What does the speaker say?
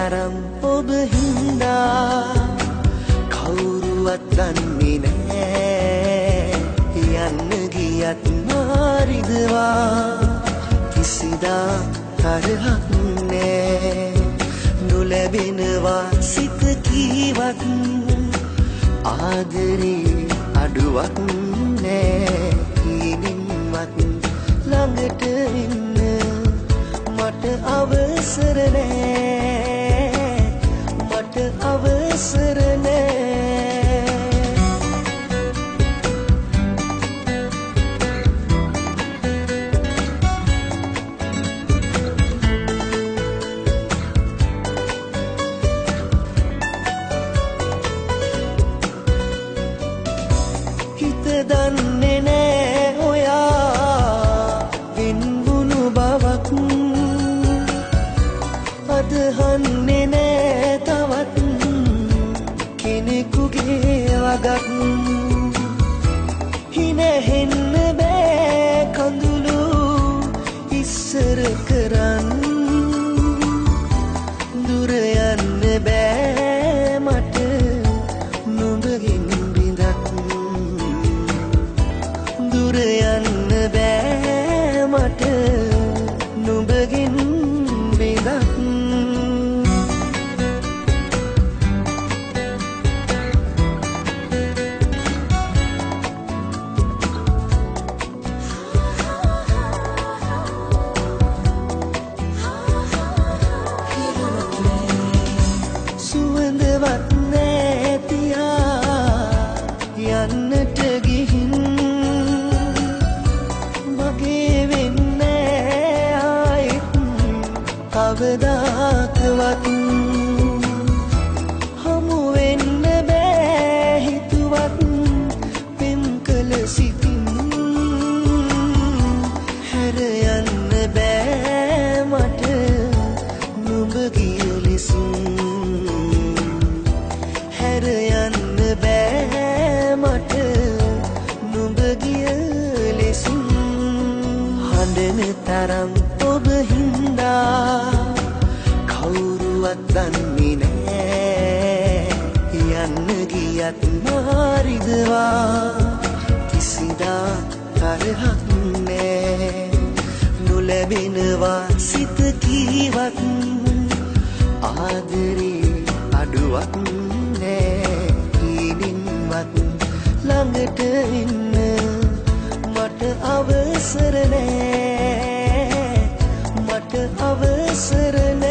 තරම් ඔබ හින්දා කවුරුවත් දන්නේ නෑ යන්න ගියත් මාරිදවා කිසිදා තරහක් නෑ නොලැබෙනවා සිත කීවත් ආදරේ අඩුවක් නෑ කීමින්වත් ළඟට ඉන්න මට අවසර නෑ මට අවසර නෑ හිත දන්නේ නෑ ඔයා වෙන්වුණු බවක් අදහන්නේ නෑ තවත් කෙනෙකුගේ වගක් හිනහෙන්න බෑ කඳුළු ඉස්සර කරන් දුර යන්න බෑ මට නුඹගෙන් බිඳක් දුර යන්න බෑ මට නුඹගෙන් බිඳක් සුවඳවත් නැතියා යන්නට ගිහින් මගේ වෙන්නේ ආයෙත් කවදාකවත් හමු වෙන්න බෑ හිතුවත් පෙම් කළ සිතින් හැර යන්න බෑ මට නුඹ ගිය ලෙසින් හැර යන්න බෑ මට නුඹ ගිය ලෙසින් හඬන තරම් ඔබ හින්දා කවුරුවත් දන්නේ නෑ යන්න ගියත් මාරිදවා කිසිදා තරහක් නෑ නොලැබෙනවා සිත කීවත් ආදරේ අඩුවක් නෑ කීමින්වත් ළඟට ඉන්න මට අවසර නෑ මට අවසර නෑ